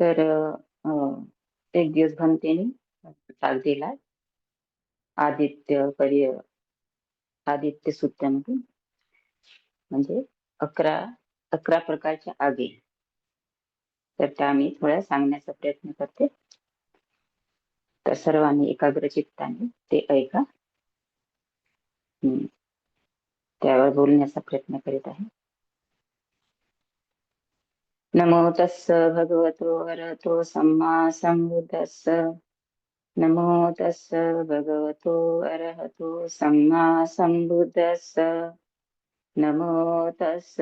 तर एक दिवस भंतेने राग दिला आदित्य सुत्यामधून, म्हणजे 11 प्रकारच्या आगी. तर त्या मी थोड्या सांगण्याचा प्रयत्न करते, तर सर्वांनी एकाग्र चित्ताने ते ऐका. त्यावर बोलण्याचा प्रयत्न करीत आहे. नमो तस्स भगवतो अरहतो सम्मा संबुद्धस्स. नमो तस्स भगवतो अरहतो सम्मा संबुद्धस्स. नमो तस्स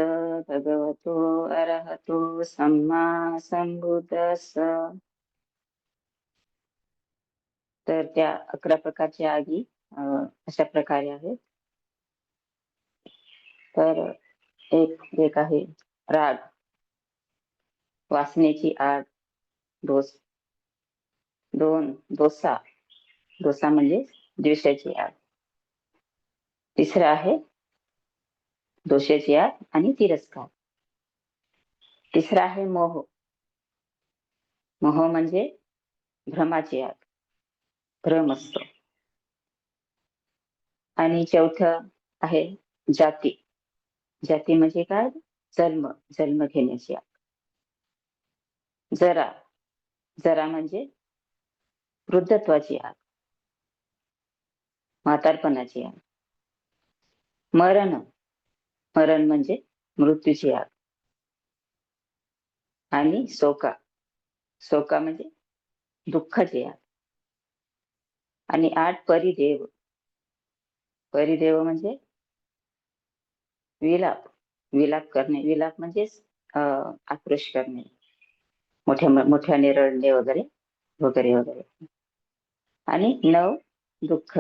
भगवतो अरहतो सम्मा संबुद्धस्स. तर त्या 11 प्रकारच्या आगी अशा प्रकारे आहेत. तर एक आहे राग, वासनेची आग. दोसा म्हणजे द्वेषाची आग. तिसरा आहे दोषाची आग आणि तिरस्कार. तिसरा आहे मोह म्हणजे भ्रमाची आग, भ्रम असतो. आणि चौथं आहे जाती म्हणजे काय? जन्म घेण्याची आग. जरा म्हणजे वृद्धत्वाची आग, म्हातारपणाची आग. मरण म्हणजे मृत्यूची आग. आणि शोका म्हणजे दुःखाची आग. आणि 8 परिदेव म्हणजे विलाप करणे. विलाप म्हणजे आक्रोश करणे, मोठ्याने रडणे वगैरे वगैरे वगैरे. आणि 9 दुःख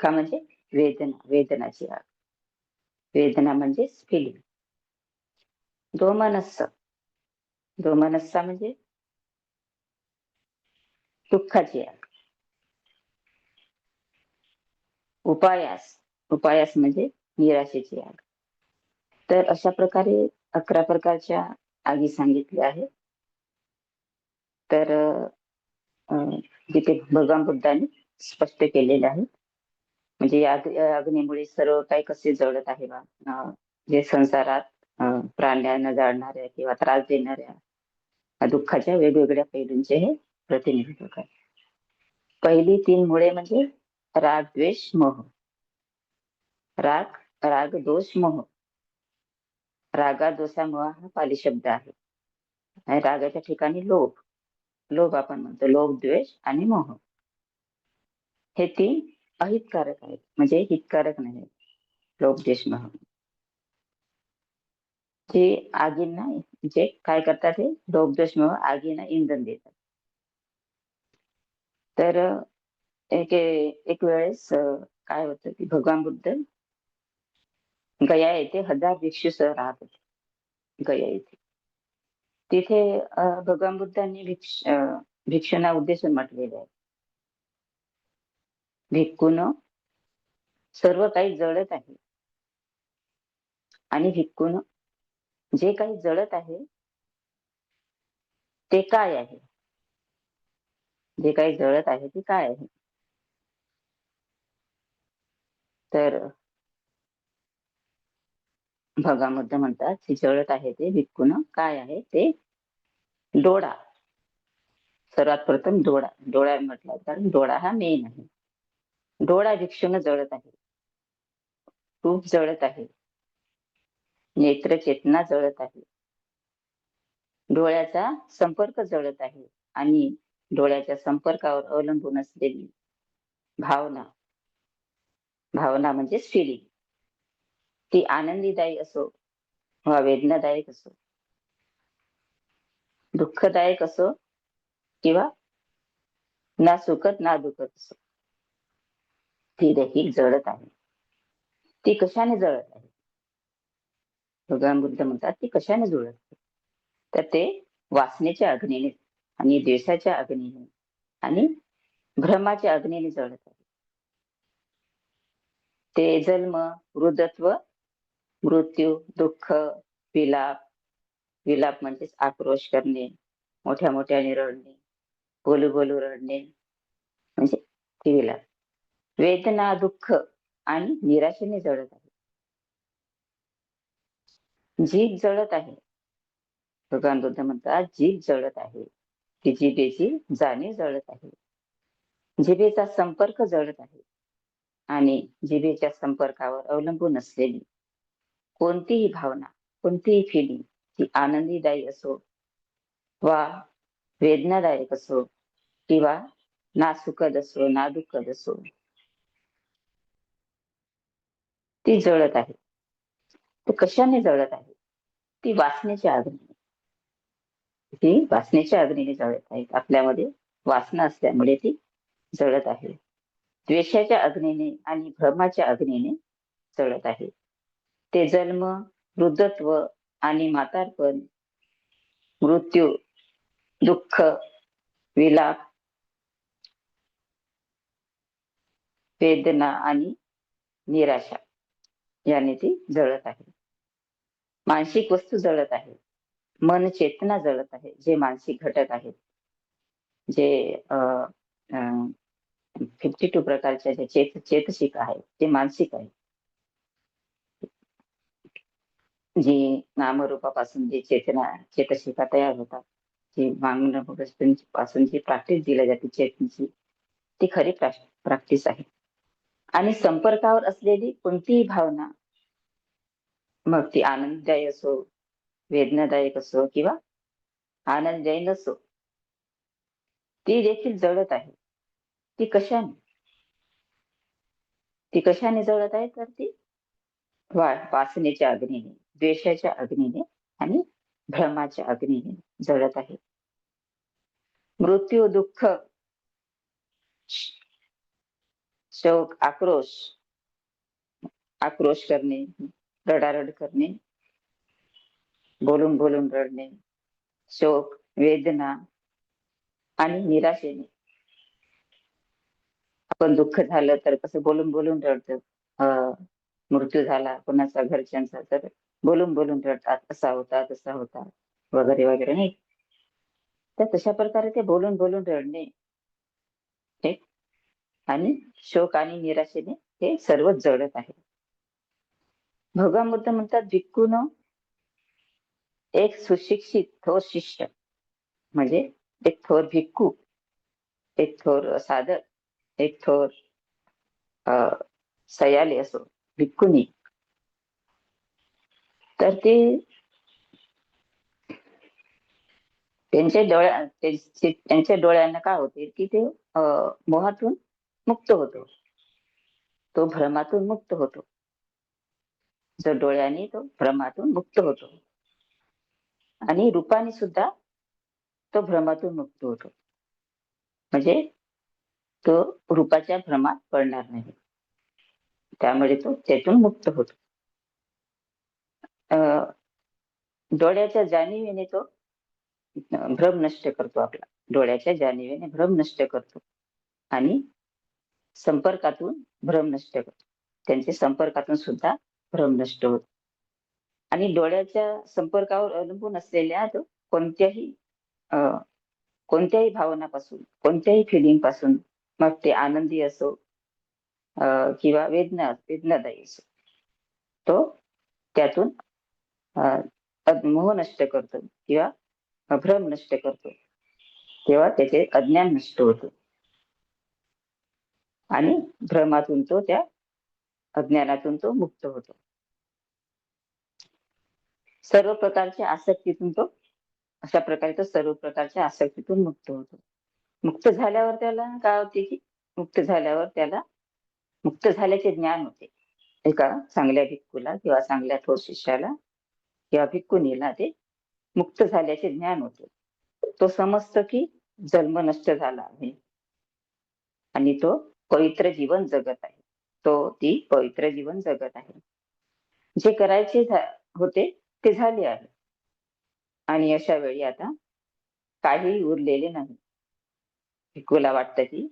म्हणजे वेदनाची आग. वेदना म्हणजे फिलिंग. दोमनस्सा म्हणजे दुःखाची आग. उपायास म्हणजे निराशेची आग. तर अशा प्रकारे 11 प्रकारच्या आगी सांगितल्या आहेत. तर जिथे भगवान बुद्धांनी स्पष्ट केलेले आहे, म्हणजे या अग्नीमुळे सर्व काही कसे जळत आहे बा. जे संसारात प्राण्यांना जाळणाऱ्या किंवा त्रास देणाऱ्या दुःखाच्या वेगवेगळ्या पैलूंचे हे प्रतिनिधित्व करते. पहिली 3 मुळे म्हणजे राग, द्वेष, मोह. राग, दोष, मोह. रागा, दोषा, मोह हा पाली शब्द आहे. आणि रागाच्या ठिकाणी लोभ आपण म्हणतो. लोभ, द्वेष आणि मोह हे 3 अहितकारक आहेत, म्हणजे हितकारक नाही. लोभ, द्वेष, मोह जे आगींना, जे काय करतात, हे लोभ, द्वेष, मोह आगींना इंधन देतात. तर एक वेळेस काय होतं की भगवान बुद्ध गया येथे 1000 भिक्षूसह राहत होते. गया येथे तिथे भगवान बुद्धांनी भिक्षूंना उद्देशून म्हटलेले आहे, भिक्खून सर्व काही जळत आहे. आणि भिक्खून जे काही जळत आहे ते काय आहे? जे काही जळत आहे ते काय आहे? तर भगवान बुद्ध म्हणतात, जे जळत आहे ते भिक्खून काय आहे? ते डोळा. सर्वात प्रथम डोळा म्हटलं, कारण डोळा हा मेन आहे. डोळा भिक्षून जळत आहे, खूप जळत आहे. नेत्र चेतना जळत आहे. डोळ्याचा संपर्क जळत आहे. आणि डोळ्याच्या संपर्कावर अवलंबून असलेली भावना म्हणजे फिलिंग, ती आनंदीदायी असो वा वेदनादायक असो, दुःखदायक असो किंवा ना सुखद ना दुखद असो, ती देखील जळत आहे. ती कशाने जळत आहे? भगवान बुद्ध म्हणतात, ती कशाने जळत आहे? तर ते वासनेच्या अग्नीने आणि द्वेषाच्या अग्नीने आणि भ्रमाच्या अग्नीने जळत आहे. ते जन्म, वृद्धत्व, मृत्यू, दुःख, विलाप म्हणजे आक्रोश करणे, मोठ्या मोठ्याने रडणे, बोलू बोलू रडणे, म्हणजे टीव्हीला वेदना, दुःख आणि निराशेने जळत आहे. जीभ जळत आहे. भगवान बुद्ध म्हणतात, जीभ जळत आहे. ती जिभेची जाणीव जळत आहे. जिभेचा संपर्क जळत आहे. आणि जिभेच्या संपर्कावर अवलंबून असलेली कोणतीही भावना, कोणतीही फिलिंग, ती आनंदीदायी असो वा वेदनादायक असो किंवा ना सुखद असो ना दुःखद असो, ती जळत आहे. ती कशाने जळत आहे? ती वासनेच्या अग्नीने. ती वासनेच्या अग्नीने जळत आहे. आपल्यामध्ये वासना असल्यामुळे ती जळत आहे. द्वेषाच्या अग्नीने आणि भ्रमाच्या अग्नीने जळत आहे. ते जन्म, वृद्धत्व आणि म्हातारपण, मृत्यू, दुःख, विलाप, वेदना आणि निराशा याने ती जळत आहे. मानसिक वस्तू जळत आहे. मन चेतना जळत आहे. जे मानसिक घटक आहेत, जे 52 प्रकारच्या ज्या चेतसिक आहेत, ते मानसिक आहे. जी नामरूपापासून जी चेतशिका तयार होतात, जी पासून जी प्रॅक्टिस दिली जाते चेतनेची, ती खरी प्रॅक्टिस आहे. आणि संपर्कावर असलेली कोणतीही भावना, मग ती आनंददायी असो, वेदनादायक असो किंवा आनंददायी नसो, ती देखील जळत आहे. ती कशाने? ती कशाने जळत आहे? तर ती वासनेच्या अग्नीने, द्वेषाच्या अग्नीने आणि भ्रमाच्या अग्नीने जळत आहे. मृत्यू, दुःख, शोक, आक्रोश करणे, रडारड करणे, बोलून बोलून रडणे, शोक, वेदना आणि निराशेने. आपण दुःख झालं तर कसं बोलून बोलून रडतो. मृत्यू झाला कोणाचा घरच्यांचा तर बोलून बोलून रडतात, असा होता तसा होता वगैरे वगैरे, नाही तर तशा प्रकारे ते बोलून बोलून रडणे आणि शोक आणि निराशेने हे सर्व जळत आहे. भगवान बुद्ध म्हणतात, भिक्खून, एक सुशिक्षित थोर शिष्य म्हणजे एक थोर भिक्खू, एक थोर साधक, एक थोर सयाली असो, भिक्खुनी, तर ते त्यांच्या डोळ्यांना काय होते की ते मोहातून मुक्त होतो, तो भ्रमातून मुक्त होतो. जो डोळ्याने तो भ्रमातून मुक्त होतो आणि रूपाने सुद्धा तो भ्रमातून मुक्त होतो. म्हणजे तो रूपाच्या भ्रमात पडणार नाही, त्यामुळे तो त्यातून मुक्त होतो. डोळ्याच्या जाणीवेने तो भ्रम नष्ट करतो. आपला डोळ्याच्या जाणीवेने भ्रम नष्ट करतो आणि संपर्कातून भ्रम नष्ट करतो. त्यांच्या संपर्कातून सुद्धा भ्रम नष्ट होतो. आणि डोळ्याच्या संपर्कावर अवलंबून असलेल्या कोणत्याही कोणत्याही भावनापासून, कोणत्याही फिलिंग पासून, मग ते आनंदी असो किंवा वेदनादायी असो, तो त्यातून मोह नष्ट करतो किंवा भ्रम नष्ट करतो. तेव्हा त्याचे अज्ञान नष्ट होतो आणि भ्रमातून तो त्या अज्ञानातून तो मुक्त होतो. सर्व प्रकारच्या आसक्तीतून तो अशा प्रकारे तो सर्व प्रकारच्या आसक्तीतून मुक्त होतो. मुक्त झाल्यावर त्याला काय होते की मुक्त झाल्याचे ज्ञान होते. एका चांगल्या भिक्खूला किंवा चांगल्या थोर शिष्याला किंवा भिक्खुनीला ते मुक्त झाल्याचे ज्ञान होते. तो समजतो की जन्म नष्ट झाला आहे आणि तो पवित्र जीवन जगत आहे. ती पवित्र जीवन जगत आहे. जे करायचे होते ते झाले आहे आणि अशा वेळी आता काही उरलेले नाही. भिक्खूला वाटतं की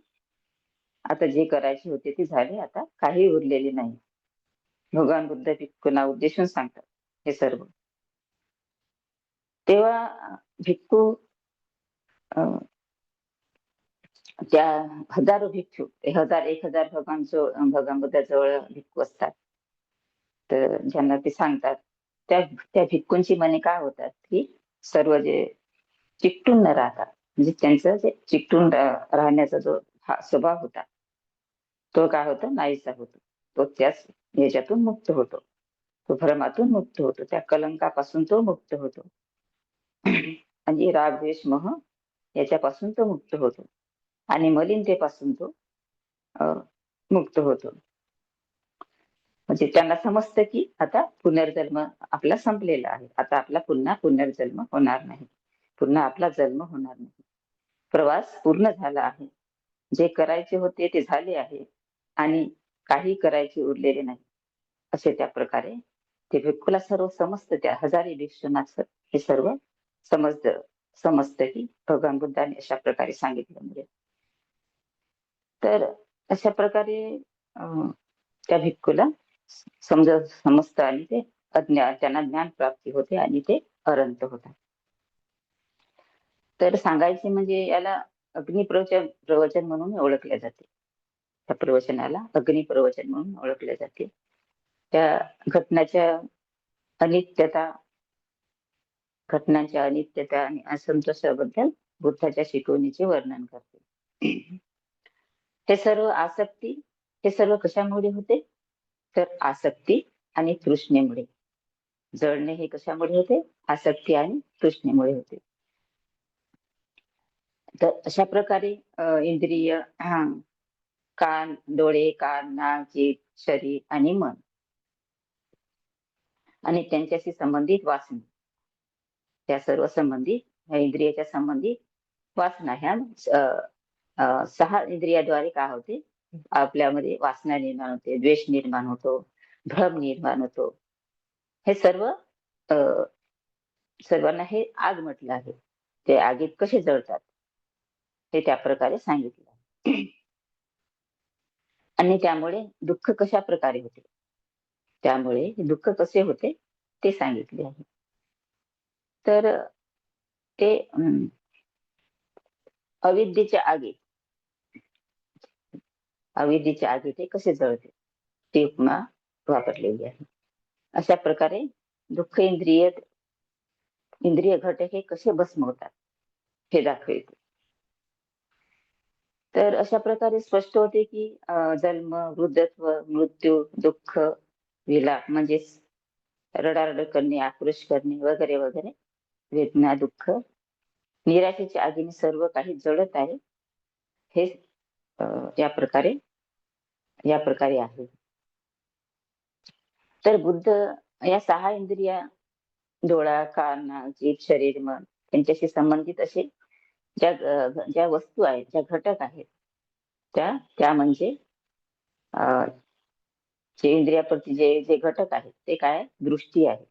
आता जे करायचे होते ते झाले, आता काही उरलेले नाही. भगवान बुद्ध भिक्खूंना उद्देशून सांगतात हे सर्व. तेव्हा भिक्खू त्या हजारो भिक्षू, 1000 भगवानबुद्धाजवळ भिक्खू असतात. तर ज्यांना ते सांगतात, त्या त्या भिक्खूंची मने काय होतात की सर्व जे चिकटून न राहतात, म्हणजे त्यांचं जे चिकटून राहण्याचा जो हा स्वभाव होता, तो काय होतो, नाहीसा होतो. तो त्याच याच्यातून मुक्त होतो, तो भ्रमातून मुक्त होतो, त्या कलंकापासून तो मुक्त होतो. म्हणजे राग द्वेष मोह याच्यापासून तो मुक्त होतो आणि मलिनतेपासून तो मुक्त होतो. म्हणजे त्यांना समजतं की आता पुनर्जन्म आपला संपलेला आहे, आता आपला पुन्हा पुनर्जन्म होणार नाही, पुन्हा आपला जन्म होणार नाही, प्रवास पूर्ण झाला आहे, जे करायचे होते ते झाले आहे आणि काही करायचे उरलेले नाही. असे त्या प्रकारे ते भिक्खूला सर्व समजतं, त्या हजारी भिक्षूंना हे सर्व समजतं की भगवान बुद्धाने अशा प्रकारे सांगितलं. म्हणजे तर अशा प्रकारे त्या भिक्खूला समजतं आणि ते त्यांना ज्ञान प्राप्ती होते आणि ते अरंत होतात. तर सांगायचे म्हणजे याला प्रवचन म्हणून ओळखले जाते. त्या प्रवचनाला अग्निप्रवचन म्हणून ओळखले जाते. त्या घटनांच्या अनित्यता आणि असंतोषाबद्दल बुद्धाच्या शिकवणीचे वर्णन करते. हे सर्व कशामुळे होते, तर आसक्ती आणि तृष्णेमुळे. जळणे हे कशामुळे होते, आसक्ती आणि तृष्णेमुळे होते. तर अशा प्रकारे इंद्रिय, डोळे, कान, नाक, जीभ, शरीर आणि मन आणि त्यांच्याशी संबंधित वासना, त्या सर्व संबंधित इंद्रियाच्या संबंधित वासना ह्या 6 इंद्रियाद्वारे काय होते, आपल्यामध्ये वासना निर्माण होते, द्वेष निर्माण होतो, भ्रम निर्माण होतो. हे सर्वांना हे आग म्हटलं आहे. ते आगीत कसे जळतात हे त्या प्रकारे सांगितलं. आणि त्यामुळे दुःख कशा प्रकारे होते, त्यामुळे दुःख कसे होते ते सांगितले आहे. तर ते अविद्येच्या आगीत ते कसे जळते ती उपमा वापरलेली आहे. अशा प्रकारे दुःख इंद्रिय घटक हे कसे भस्म होतात हे दाखवते. तर अशा प्रकारे स्पष्ट होते की जन्म, वृद्धत्व, मृत्यू, दुःख, विलाप म्हणजेच रडारड करणे, आक्रोश करणे वगैरे वगैरे, वेदना, दुःख, निराशेच्या आगीने सर्व काही जळत आहे, हे या प्रकारे आहे. तर बुद्ध या 6 इंद्रिया, डोळा, कान, नाक, जीभ, शरीर, मन यांच्याशी संबंधित असे ज्या वस्तू आहेत, ज्या घटक आहेत, त्या म्हणजे जे इंद्रियाप्रती जे घटक आहेत ते काय, दृष्टी आहे.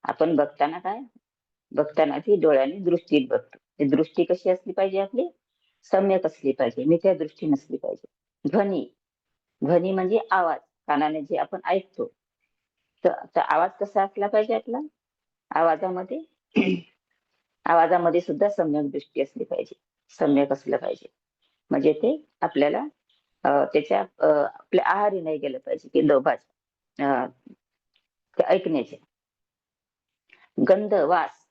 आपण बघताना ती डोळ्याने दृष्टीत बघतो. दृष्टी कशी असली पाहिजे, आपली सम्यक असली पाहिजे, मिथ्या दृष्टी नसली पाहिजे. ध्वनी म्हणजे आवाज, कानाने जे आपण ऐकतो, तर आवाज कसा असला पाहिजे आपला, आवाजामध्ये सुद्धा सम्यक दृष्टी असली पाहिजे, सम्यक असलं पाहिजे. म्हणजे ते आपल्याला त्याच्या आपल्या आहारी नाही गेलं पाहिजे की लोभाच्या ऐकण्याचे. गंध, वास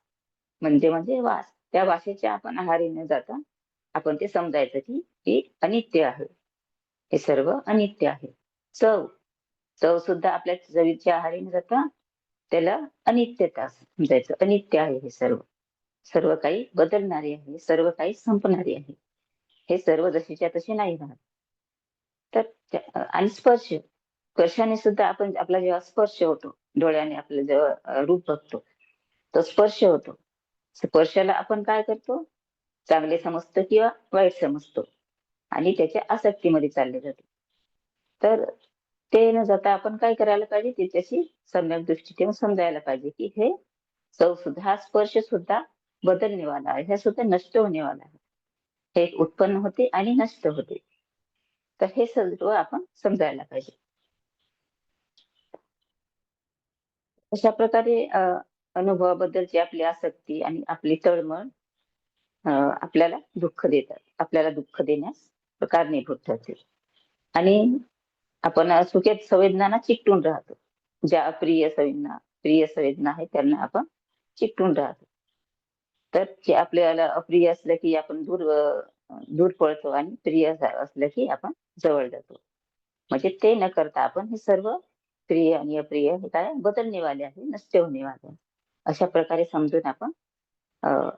म्हणजे वास, त्या वासेच्या आपण आहारी न जाता आपण ते समजायचं की अनित्य आहे, हे सर्व अनित्य आहे. चव सुद्धा आपल्या चवीच्या आहारी न जाता त्याला अनित्यता समजायचं, अनित्य आहे हे सर्व काही बदलणारे आहे, सर्व काही संपणारे आहे, हे सर्व जशीच्या तसे नाही राहत. तर आणि स्पर्शाने सुद्धा आपण, आपला जेव्हा स्पर्श होतो, डोळ्याने आपलं जेव्हा रूप बघतो, तो स्पर्श होतो. स्पर्शाला आपण काय करतो, चांगले समजतो किंवा वाईट समजतो आणि त्याच्या आसक्तीमध्ये चालले जातो. तर ते न जाता आपण काय करायला पाहिजे, त्याच्याशी सम्यक दृष्टी ठेवून समजायला पाहिजे की हे चव सुद्धा, हा स्पर्श सुद्धा बदलणेवाला आहे, हे सुद्धा नष्ट होणेवाला आहे, हे उत्पन्न होते आणि नष्ट होते. तर हे सर्व आपण समजायला पाहिजे. अशा प्रकारे अनुभवाबद्दलची आपली आसक्ती आणि आपली तळमळ आपल्याला दुःख देतात, आपल्याला दुःख देण्यास कारणीभूत ठरते. आणि आपण सुखेत संवेदनांना चिकटून राहतो. ज्या अप्रिय संवेदना, प्रिय संवेदना आहेत त्यांना आपण चिकटून राहतो. तर जे आपल्याला अप्रिय असलं की आपण दूर पळतो, आणि प्रिय असलं की आपण जवळ जातो. म्हणजे ते न करता आपण हे सर्व प्रिय आणि अप्रिय हे काय बदलणे वाले आहे, नष्ट होणे वाले आहे, अशा प्रकारे समजून अं,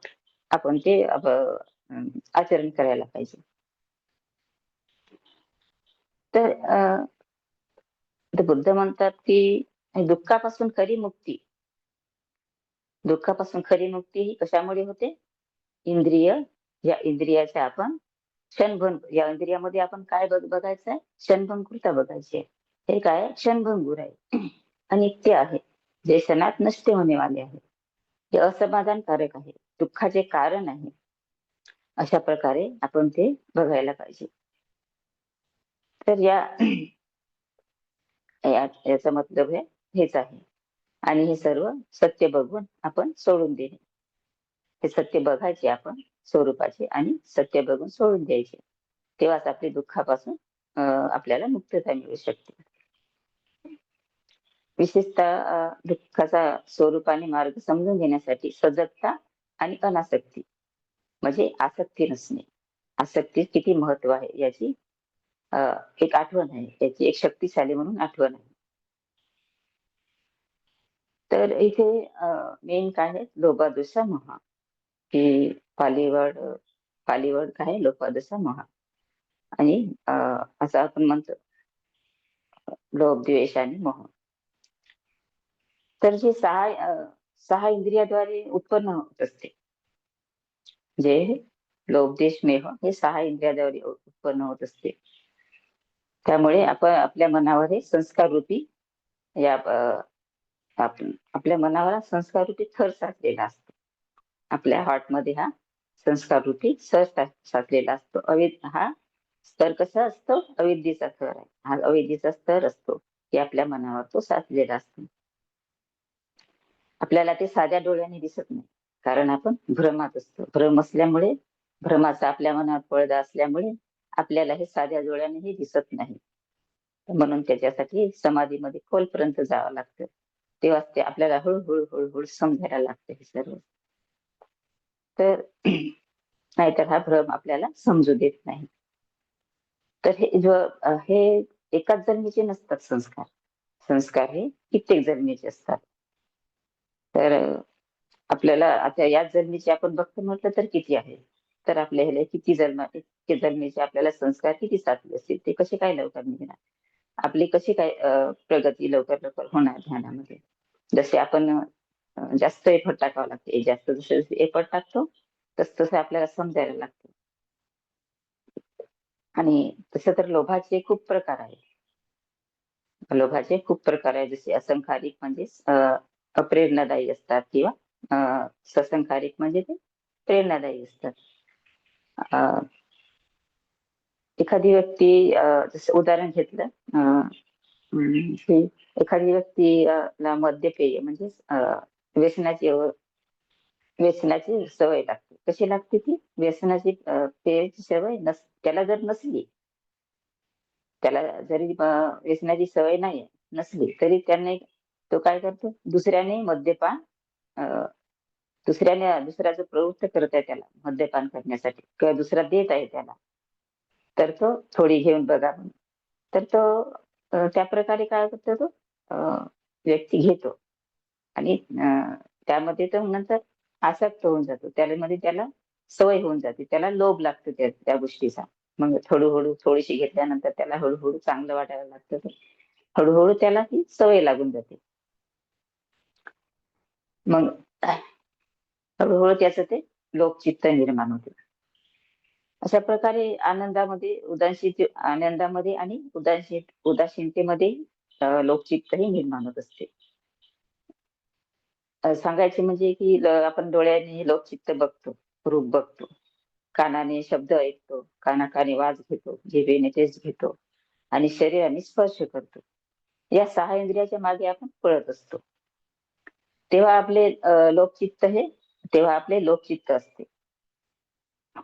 आपण ते आचरण करायला पाहिजे. तर बुद्ध म्हणतात की दुःखापासून खरी मुक्ती ही कशामुळे होते? इंद्रिय, या इंद्रियाच्या आपण क्षणभंग, या इंद्रियामध्ये आपण काय बघायचं आहे? क्षणभंगुरता बघायची आहे. हे काय क्षणभंगूर आहे, अनित्य आहे, जे क्षणात नष्ट होणे वाले आहे, हे असमाधानकारक आहे, दुःखाचे कारण आहे. अशा प्रकारे आपण ते बघायला पाहिजे. तर याचा मतलब हेच आहे. आणि हे सर्व सत्य बघून आपण सोडून देणे. हे सत्य बघायचे आपण स्वरूपाचे, आणि सत्य बघून सोडून द्यायचे. तेव्हाच आपली दुःखापासून आपल्याला मुक्तता मिळू शकते. विशेषतः दुःखाचा स्वरूप आणि मार्ग समजून घेण्यासाठी सजगता आणि अनासक्ती, म्हणजे आसक्ती नसणे, आसक्ती किती महत्व आहे याची एक आठवण आहे, याची एक शक्तिशाली म्हणून आठवण आहे. तर इथे मेन काय आहे? लोभादोषा मोह, की पालीवड काय आहे? लोभादोषा मोह. आणि असं आपण म्हणतो लोभ, द्वेष आणि मोह. तर जे सहा इंद्रियाद्वारे उत्पन्न होत असते, जे लोभ, द्वेष, मोह हे सहा इंद्रियाद्वारे उत्पन्न होत असते. त्यामुळे आपण आपल्या मनावर हे संस्कार रूपी या आपल्या मनावर संस्कार रूपी थर साचलेला असतो. आपल्या हार्टमध्ये हा संस्कार रूपी थर साचलेला असतो. हा स्तर कसा असतो? अविद्येचा थर आहे. हा अविद्येचा स्तर असतो, की आपल्या मनावर तो साचलेला असतो. आपल्याला ते साध्या डोळ्याने दिसत नाही, कारण आपण भ्रमात असतो. भ्रम असल्यामुळे, भ्रमाचा आपल्या मनात पडदा असल्यामुळे आपल्याला हे साध्या डोळ्यानेही दिसत नाही. म्हणून त्याच्यासाठी समाधीमध्ये खोलपर्यंत जावं लागतं. तेव्हा ते आपल्याला हळूहळू हळूहळू समजायला लागतं हे सर्व. तर नाहीतर हा भ्रम आपल्याला समजू देत नाही. तर हे एकाच जन्मीचे नसतात संस्कार. संस्कार हे कित्येक जन्मीचे असतात. तर आपल्याला आता याच जन्मीचे आपण बघतो म्हटलं तर किती आहे? तर आपल्या ह्याला इतके जन्मीचे आपल्याला संस्कार किती साधले असतील, ते कसे काय लवकर निघणार? आपली कशी काय प्रगती लवकर लवकर होणार ध्यानामध्ये? जसे आपण जास्त एफर्ट टाकावं लागते, जास्त जसे एफर्ट टाकतो तस तसं आपल्याला समजायला लागतं. आणि तसं तर लोभाचे खूप प्रकार आहेत. लोभाचे खूप प्रकार आहेत, जसे असंखारिक म्हणजे अप्रेरणादायी असतात, किंवा ससंखारिक म्हणजे ते प्रेरणादायी असतात. एखादी व्यक्ती, जसं उदाहरण घेतलं, की एखादी व्यक्ती ला मद्यपेय म्हणजे व्यसनाची व्यसनाची सवय लागते. कशी लागते ती? व्यसनाची पेयाची सवय त्याला जर नसली, त्याला जरी व्यसनाची सवय नाही नसली तरी तो काय करतो? दुसऱ्याने मद्यपान, दुसऱ्याचं प्रवृत्त करत आहे त्याला मद्यपान करण्यासाठी, किंवा दुसरा देत आहे त्याला, तर तो थोडी घेऊन बघा म्हणून. तर तो त्या प्रकारे काय करतो? तो व्यक्ती घेतो, आणि त्यामध्ये तो नंतर आसक्त होऊन जातो. त्याला सवय होऊन जाते, त्याला लोभ लागतो त्या गोष्टीचा. मग हळूहळू थोडीशी घेतल्यानंतर त्याला हळूहळू चांगलं वाटायला लागतं. हळूहळू त्याला ती सवय लागून जाते. मग हळूहळू त्याचं ते लोकचित्त निर्माण होते. अशा प्रकारे आनंदामध्ये आणि उदासीनतेमध्ये लोकचित्तही निर्माण होत असते. सांगायचे म्हणजे की आपण डोळ्याने लोकचित्त बघतो, रूप बघतो, कानाने शब्द ऐकतो, कानाकाने वाज घेतो, जिभेने टेस्ट घेतो, आणि शरीराने स्पर्श करतो. या सहा इंद्रियाच्या मागे आपण पळत असतो. तेव्हा आपले लोकचित्त असते.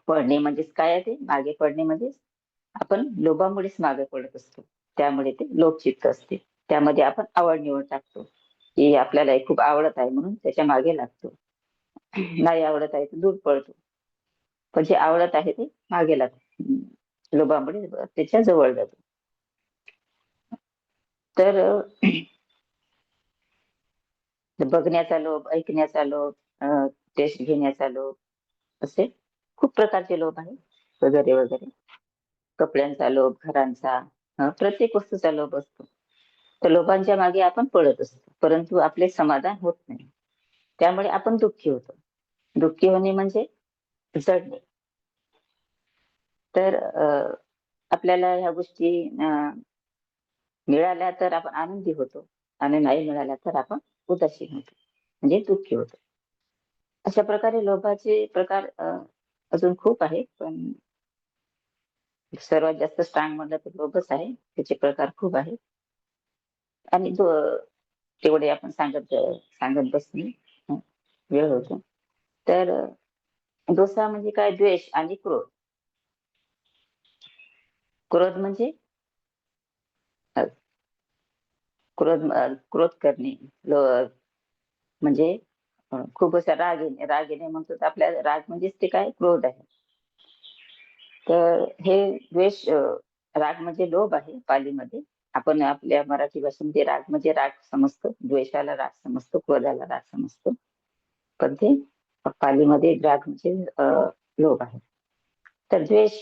पडणे म्हणजेच काय आहे, ते मागे पडणे म्हणजेच आपण लोभामुळेच मागे पडत असतो. त्यामुळे ते लोभचित्त असते. त्यामध्ये आपण आवड निवड टाकतो, की आपल्याला हे खूप आवडत आहे म्हणून त्याच्या मागे लागतो. नाही आवडत आहे तर दूर पळतो. पण जे आवडत आहे ते मागे लागतो. लोभामुळे त्याच्या जवळ जातो. तर बघण्याचा लोभ, ऐकण्याचा लोभ, टेस्ट घेण्याचा लोभ, असे खूप प्रकारचे लोभ आहेत, वगैरे वगैरे. कपड्यांचा लोभ, घरांचा, प्रत्येक वस्तूचा लोभ असतो. तर लोभांच्या मागे आपण पळत असतो, परंतु आपले समाधान होत नाही. त्यामुळे आपण दुःखी होतो. दुःखी होणे म्हणजे जडणे. तर आपल्याला ह्या गोष्टी मिळाल्या तर आपण आनंदी होतो, आणि नाही मिळाल्या तर आपण उदासीन होतो, म्हणजे दुःखी होतो. अशा प्रकारे लोभाचे प्रकार अजून खूप आहेत, पण सर्वात जास्त स्ट्रॉंग म्हणलं तर लोभच आहे. त्याचे प्रकार खूप आहेत, आणि तेवढे आपण सांगत सांगत बसणे वेळ होतो. तर दोसा म्हणजे काय, द्वेष आणि क्रोध. क्रोध म्हणजे अ, क्रोध करणे. म्हणजे खूप असा राग येणे. राग येणे म्हणतो तर आपल्या राग म्हणजेच ते काय, क्रोध आहे. तर हे द्वेष, राग म्हणजे लोभ आहे पालीमध्ये. आपण आपल्या मराठी भाषेमध्ये राग म्हणजे राग समजतो, द्वेषाला राग समजतो, क्रोधाला राग समजतो. पण ते पालीमध्ये राग म्हणजे लोभ आहे. तर द्वेष,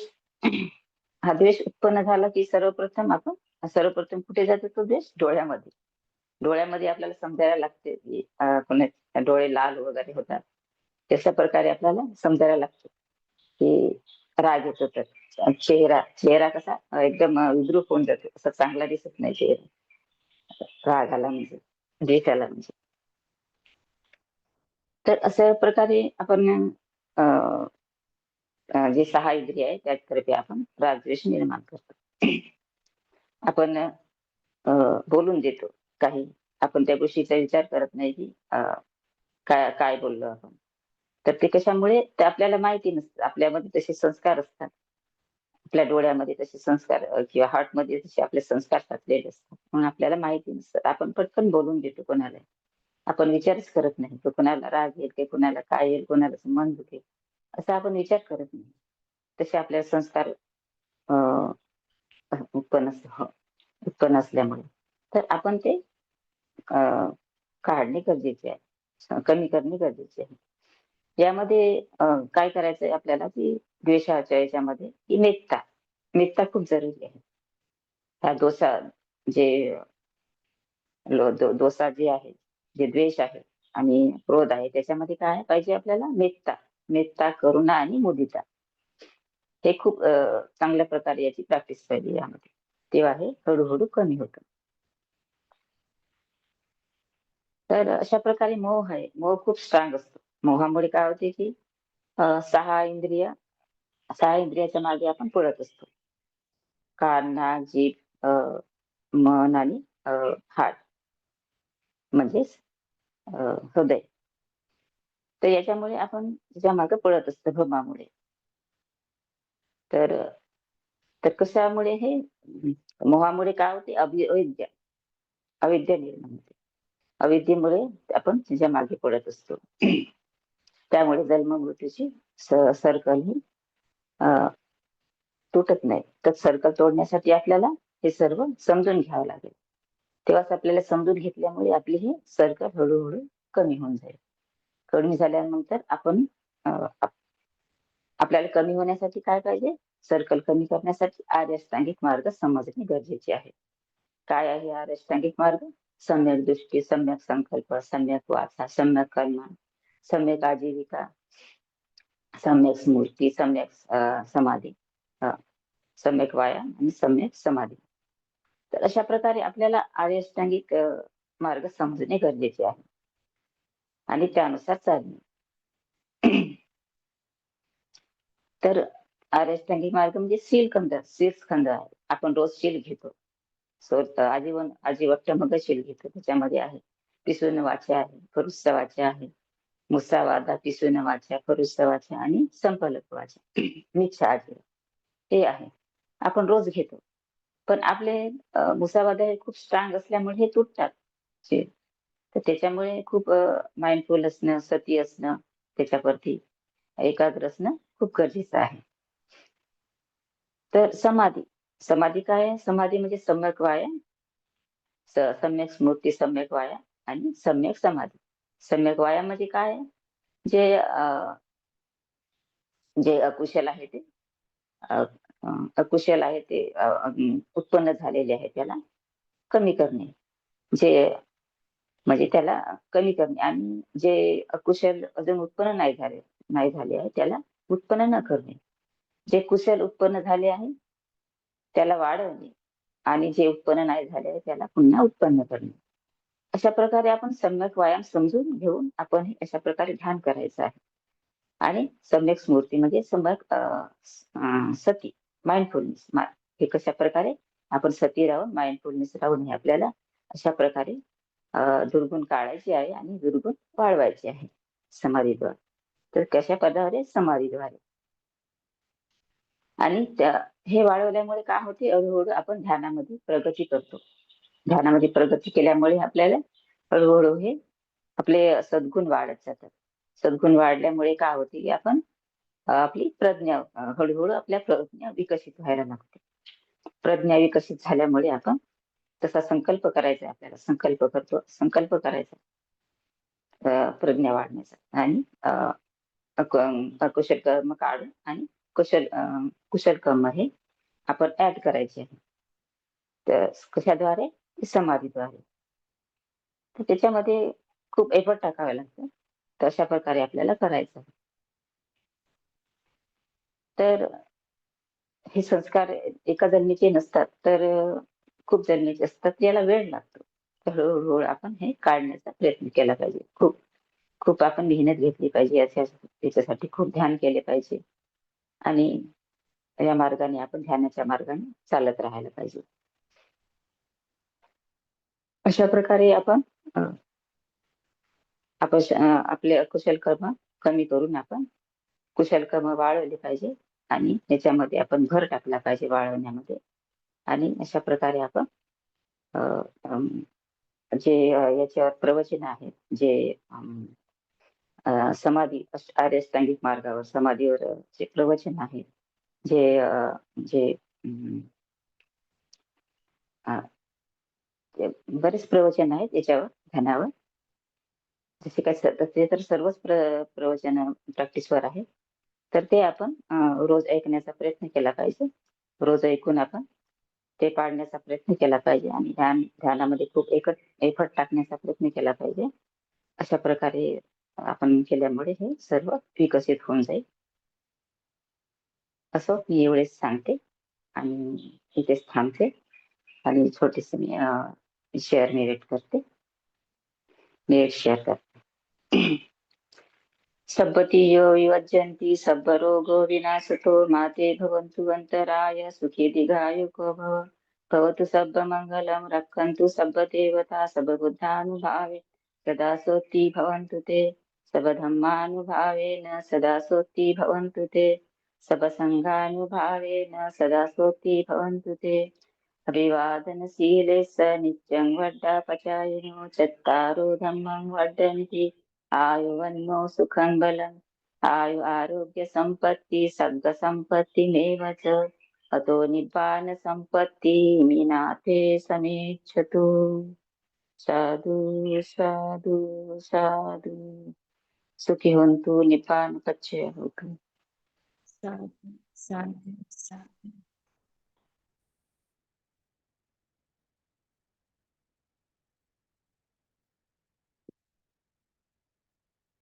हा द्वेष उत्पन्न झाला की सर्वप्रथम कुठे जातो तो द्वेष? डोळ्यामध्ये. डोळ्यामध्ये आपल्याला समजायला लागते की कोणाचे डोळे लाल वगैरे होतात. तशा प्रकारे आपल्याला समजायला लागतं की राग येतो. तर चेहरा चेहरा कसा एकदम विद्रूप होऊन जातो, असं चांगला दिसत नाही चेहरा, राग आला म्हणजे, द्वेष आला म्हणजे. तर अशा प्रकारे आपण जे 6 इंद्रिय आहे त्यातर्फे आपण रागद्वेष निर्माण करतो. आपण बोलून देतो काही, आपण त्या गोष्टीचा विचार करत नाही की काय काय बोललो आपण. तर ते कशामुळे, ते आपल्याला माहिती नसतं. आपल्यामध्ये तसे संस्कार असतात, आपल्या डोळ्यामध्ये तसे संस्कार, किंवा हार्टमध्ये तसे आपले संस्कार साचलेले असतात, म्हणून आपल्याला माहिती नसतात. आपण पटकन बोलून देतो कोणाला. आपण विचारच करत नाही तो कोणाला राग येईल, की कोणाला काय येईल, कोणाला मन दुखेल, असा आपण विचार करत नाही. तसे आपले संस्कार उत्पन्न उत्पन्न असल्यामुळे. तर आपण ते काढणे गरजेचे आहे, कमी करणे गरजेचे आहे. यामध्ये काय करायचंय आपल्याला, की द्वेषाच्या याच्यामध्ये की मेत्ता, मेत्ता खूप जरुरी आहे. हा दोषा, जे दोषा जे आहे, जे द्वेष आहे आणि क्रोध आहे, त्याच्यामध्ये काय पाहिजे आपल्याला? मेत्ता. मेत्ता, करुणा आणि मुदिता. हे खूप चांगल्या प्रकारे याची प्रॅक्टिस पाहिजे यामध्ये, तेव्हा हे हळूहळू कमी होतं. तर अशा प्रकारे मोह आहे, मोह खूप स्ट्रॉंग असतो. मोहामुळे काय होते की सहा इंद्रिय, सहा इंद्रियाच्या मागे आपण पळत असतो. कान, नाक, जीभ, मन आणि हात, म्हणजेच हृदय. तर याच्यामुळे आपण त्याच्या मागे पळत असतो, भ्रमामुळे. तर तर कशामुळे हे मोहामुळे काय होते? अविद्या, अविद्या निर्माण होते. अविद्येमुळे आपण तिच्या मागे पडत असतो. त्यामुळे जन्म मृत्यूची सर्कल ही तुटत नाही. तर सर्कल तोडण्यासाठी आपल्याला हे सर्व समजून घ्यावं लागेल. तेव्हाच आपल्याला समजून घेतल्यामुळे आपली ही सर्कल हळूहळू कमी होऊन जाईल. कमी झाल्यानंतर आपण अ, आप- आपल्याला कमी होण्यासाठी काय पाहिजे? सर्कल कमी करण्यासाठी आर्य अष्टांगिक मार्ग समजणे गरजेचे आहे. काय आहे आर्य अष्टांगिक मार्ग? सम्यक दृष्टी, सम्यक संकल्प, सम्यक वाचा, सम्यक कर्म, सम्यक आजीविका, सम्यक स्मृती, सम्यक समाधी, अ, सम्यक व्यायाम आणि सम्यक समाधी. तर अशा प्रकारे आपल्याला आर्य अष्टांगिक मार्ग समजणे गरजेचे आहे, आणि त्यानुसार चालणे. तर आर्य अष्टांगिक मार्ग म्हणजे शील खंड आहे. आपण रोज शील घेतो. आजीवन आजीवट्ट मग शील घेतो. त्याच्यामध्ये आहे पिसून वाचे आहे, करुस्ස वाचे आहे, मुसावादा पिसून वाचा फरुस वाचा आणि संकल्प वाचा मिच्छा आजीव हे आहे आपण रोज घेतो. पण आपले मुसावादा हे खूप स्ट्रॉंग असल्यामुळे हे तुटतात. तर त्याच्यामुळे खूप माइंडफुल असणं, सती असणं, त्याच्यावरती एकाग्र असणं खूप गरजेचं आहे. तर समाधी, समाधी काय आहे? समाधी म्हणजे सम्यक वाया, सम्यक स्मृती, सम्यक वाया आणि सम्यक समाधी. सम्यक वाया म्हणजे काय आहे? जे जे अकुशल आहे ते अ, अ, अकुशल आहे ते उत्पन्न झालेले आहे त्याला कमी करणे. जे म्हणजे त्याला कमी करणे आणि जे अकुशल अजून उत्पन्न नाही झाले आहे त्याला उत्पन्न न करणे. जे कुशल उत्पन्न झाले आहे त्याला वाढवणे आणि जे उत्पन्न नाही झाले आहे त्याला पुन्हा उत्पन्न करणे. अशा प्रकारे आपण सम्यक व्यायाम समजून घेऊन आपण हे अशा प्रकारे ध्यान करायचं आहे. आणि सम्यक स्मृती म्हणजे सम्यक सती, माइंडफुलनेस. हे कशा प्रकारे आपण सती राहून माइंडफुलनेस राहून हे आपल्याला अशा प्रकारे दुर्गुण काढायचे आहे आणि दुर्गुण वाढवायचे आहे समाधीद्वारे. तर कशा पदाद्वारे? समाधीद्वारे. आणि हे वाढवल्यामुळे काय होते? हळूहळू आपण ध्यानामध्ये प्रगती करतो. ध्यानामध्ये प्रगती केल्यामुळे आपल्याला हळूहळू हे आपले सद्गुण वाढत जातात. सद्गुण वाढल्यामुळे काय होते की आपण आपली प्रज्ञा हळूहळू आपल्या प्रज्ञा विकसित व्हायला लागते. प्रज्ञा विकसित झाल्यामुळे आपण तसा संकल्प करायचा आपल्याला. संकल्प करायचा प्रज्ञा वाढण्याचा आणि अकुशल कर्म काढून आणि कुशल कर्म हे आपण ऍड करायचे आहे. तर कशाद्वारे? समाधीद्वारे. तर त्याच्यामध्ये खूप एफर्ट टाकावे लागतात. तर अशा प्रकारे आपल्याला करायचं. तर हे संस्कार एका जन्मीचे नसतात, तर खूप जन्मीचे असतात. याला वेळ लागतो. तर हळूहळू आपण हे काढण्याचा प्रयत्न केला पाहिजे. खूप खूप आपण मेहनत घेतली पाहिजे. याच्यासाठी खूप ध्यान केले पाहिजे आणि या मार्गाने आपण ध्यानाच्या मार्गाने चालत राहायला पाहिजे. अशा प्रकारे आपण आपले अकुशल कर्म कमी करून आपण कुशल कर्म वाढवले पाहिजे आणि त्याच्यामध्ये आपण भर टाकला पाहिजे वाढवण्यामध्ये. आणि अशा प्रकारे आपण अ, अम, जे याच्यावर प्रवचन आहेत, जे समाधी आर्य अष्टांगिक मार्गावर समाधीवर जे प्रवचन आहे, जे जे अम, अ, ते बरेच प्रवचन आहेत याच्यावर ध्यानावर. जसे काय ते तर सर्वच प्रवचन प्रॅक्टिसवर आहे. तर ते आपण रोज ऐकण्याचा प्रयत्न केला पाहिजे. रोज ऐकून आपण ते पाळण्याचा प्रयत्न केला पाहिजे आणि ध्यानामध्ये खूप एफर्ट टाकण्याचा प्रयत्न केला पाहिजे. अशा प्रकारे आपण केल्यामुळे हे सर्व विकसित होऊन जाईल. असं मी एवढेच सांगते आणि इथेच थांबते आणि छोटेसे मी शेअर शेअर करते. सब्बती यो विवज्जन्ति सब्बरोगो विनाशतो माते भवन्तु अन्तराय सुखी दीर्घायुको भवतु सब्बमङ्गलं रक्षन्तु सब्बदेवता सब्बबुद्धानुभावे सदा सोत्ति भवन्तु ते सब्बधम्मानुभावेन सदा सोत्ति भवन्तु ते सब्बसङ्घानुभावेन सदा सोत्ति भवन्तु ते अभिवादनशीले स नित्यं वड्डापचायिनो चत्तारो धम्मं वर्धन्ति आयुवन्नो सुखं बलम् आयु आरोग्य संपत्ति सर्ग संपत्तिमेव च अतो निब्बान संपत्ति मीनाते समेच्छतु. साधु साधु साधु. सुखी होन्तु निब्बान पच्चय होतु. साधु साधु साधु.